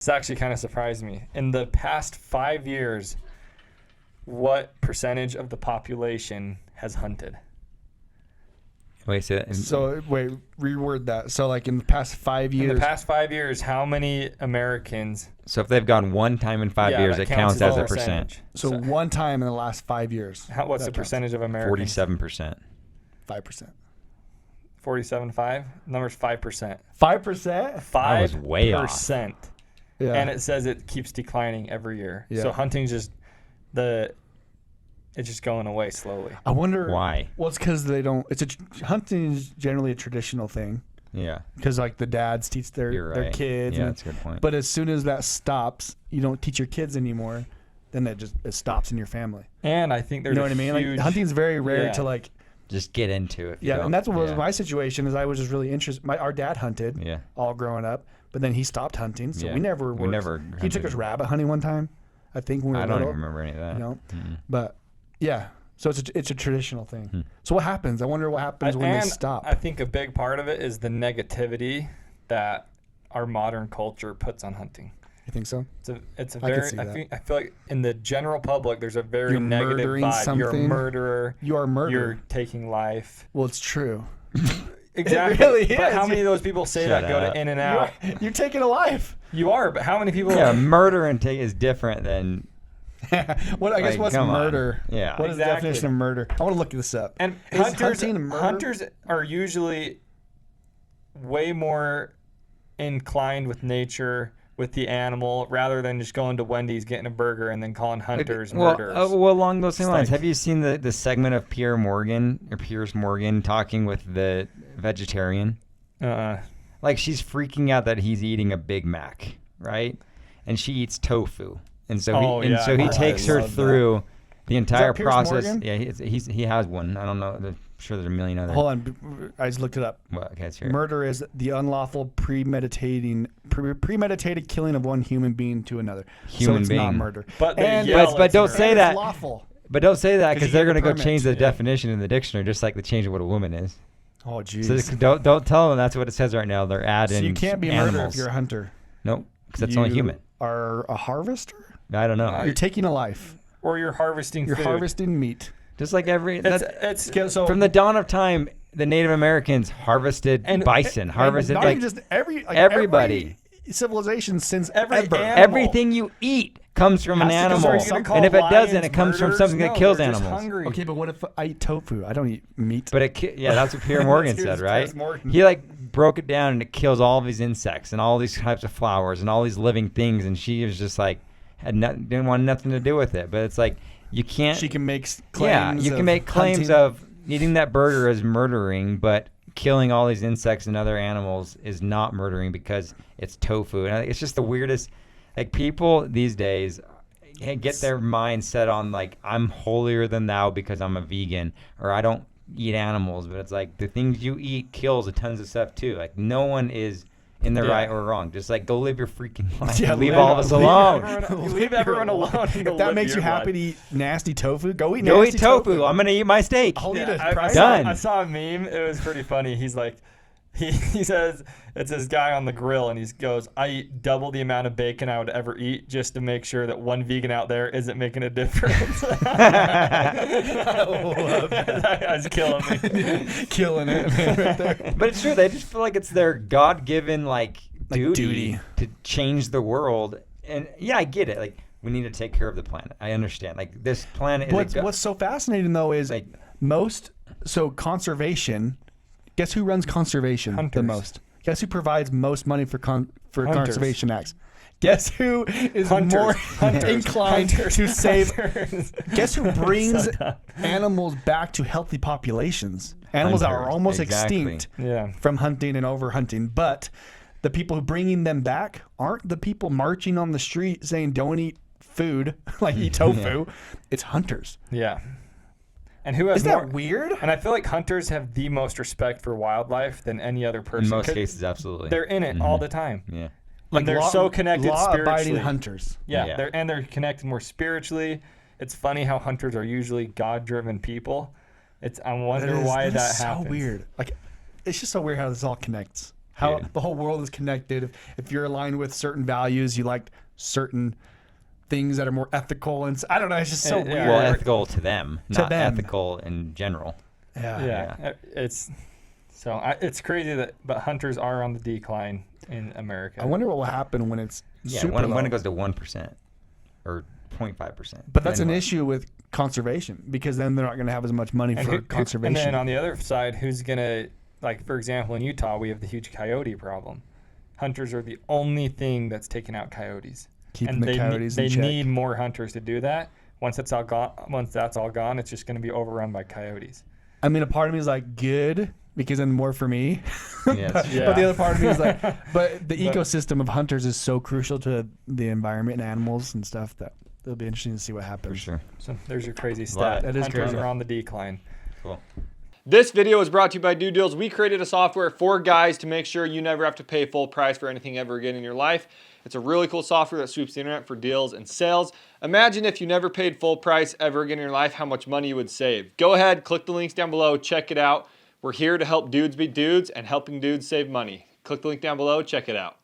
This actually kind of surprised me. In the past 5 years, what percentage of the population has hunted? Wait, reword that. So like in the past 5 years. In the past 5 years, how many Americans? So if they've gone one time in 5 years, it counts as a percent. So one time in the last 5 years. What's the percentage of Americans? 47%. 5%. 47.5. Number's 5%. 5%? 5%. That was way off. Yeah. And it says it keeps declining every year. Yeah. So hunting's just it's just going away slowly. I wonder why. Well, it's because they don't. Hunting is generally a traditional thing. Yeah. Because like the dads teach their kids. Yeah, that's a good point. But as soon as that stops, you don't teach your kids anymore. Then it stops in your family. And I think there's what I mean. Like hunting's very rare to like. Just get into it. Yeah, and that's what was my situation. Is I was just really interested. Our dad hunted. Yeah. All growing up, but then he stopped hunting, so we never. He took us rabbit hunting one time. I think when we were little. I don't even remember any of that. You know, but yeah. So it's a traditional thing. So what happens? I wonder what happens when they stop. I think a big part of it is the negativity that our modern culture puts on hunting. You think so? It's a very. I feel like in the general public, there's a very negative vibe. Something. You're a murderer. You are a murderer. You're taking life. Well, it's true. Exactly. It really is. But how many of those people say that go to In and Out? You're taking a life. You are, but how many people? Yeah, murder and take is different than. What's murder? On. Yeah. What is the definition of murder? I want to look this up. And hunters are usually way more inclined with nature, with the animal, rather than just going to Wendy's, getting a burger, and then calling hunters murderers. Well, along those same lines, have you seen the segment of Piers Morgan talking with the vegetarian? Like she's freaking out that he's eating a Big Mac, right? And she eats tofu. And so he takes her through the entire process. Morgan? Yeah, he has one. I don't know. I'm sure there's a million others. Hold on, I just looked it up. Well, okay, let's hear it. Murder is the unlawful premeditated killing of one human being to another. So it's not murder. But don't say that. It's lawful. But don't say that because they're going to go permit. change the definition in the dictionary, just like they changed what a woman is. Oh, jeez. So don't tell them that's what it says right now. They're adding. So you can't be a murderer if you're a hunter. Nope, because that's only human. Are a harvester? I don't know. You're taking a life. Or you're harvesting You're food. harvesting meat. Just like from the dawn of time, the Native Americans harvested bison, harvested not even just everybody. Every civilization since everything you eat comes from an animal, and if it doesn't, it comes from something that kills animals. Okay, but what if I eat tofu? I don't eat meat. But that's what Piers Morgan said, right? He broke it down, and it kills all these insects and all these types of flowers and all these living things, and she was just like didn't want nothing to do with it. But it's like you can't. She can make claims. Yeah, you can make claims of eating that burger as murdering, but killing all these insects and other animals is not murdering because it's tofu. And it's just the weirdest. Like people these days get their mind set on like I'm holier than thou because I'm a vegan or I don't eat animals, but it's like the things you eat kills a tons of stuff too. Like no one is in the right or wrong. Just like go live your freaking life. Yeah, leave all of us alone. Leave everyone alone. If that makes you happy to eat nasty tofu, go eat tofu. I'm gonna eat my steak. Done. I saw a meme. It was pretty funny. He's like, he says it's this guy on the grill, and he goes, "I eat double the amount of bacon I would ever eat just to make sure that one vegan out there isn't making a difference." I love that. That guy's killing me. Killing it, man, right there. But it's true. They just feel like it's their God-given duty to change the world. And yeah, I get it. Like we need to take care of the planet. I understand. Like this planet is. What's so fascinating though is conservation. Guess who runs conservation the most? Guess who provides most money for conservation acts? Guess who is more inclined to save? Guess who brings animals back to healthy populations? Animals that are almost extinct from hunting and overhunting. But the people who bringing them back aren't the people marching on the street saying don't eat food, like eat tofu. It's hunters. Yeah. And who has Isn't that weird? And I feel like hunters have the most respect for wildlife than any other person. In most cases, absolutely. They're in it all the time. Yeah. Like they're so connected spiritually. Law-abiding hunters. Yeah. They're connected more spiritually. It's funny how hunters are usually God-driven people. I wonder why that happens. So weird. Like, it's just so weird how this all connects. How Dude. the whole world is connected. If you're aligned with certain values, you like certain things that are more ethical, and I don't know. It's just so weird. Well, ethical to them, To not them. ethical in general. Yeah. It's it's crazy but hunters are on the decline in America. I wonder what will happen when it's super when low. it goes to 1% or 0.5%. But that's an issue with conservation because then they're not going to have as much money for conservation. And then on the other side, who's gonna, like, for example, in Utah, we have the huge coyote problem. Hunters are the only thing that's taking out coyotes. Keeping the coyotes in they check. need more hunters to do that. Once that's all gone, it's just going to be overrun by coyotes. I mean, a part of me is like, good, because then more for me. Yes. But the other part of me is like, but the ecosystem of hunters is so crucial to the environment and animals and stuff that it'll be interesting to see what happens. For sure. So there's your crazy stat. That is Hunters crazy. are on the decline. Cool. This video is brought to you by Dude Deals. We created a software for guys to make sure you never have to pay full price for anything ever again in your life. It's a really cool software that sweeps the internet for deals and sales. Imagine if you never paid full price ever again in your life, how much money you would save. Go ahead, click the links down below, check it out. We're here to help dudes be dudes and helping dudes save money. Click the link down below, check it out.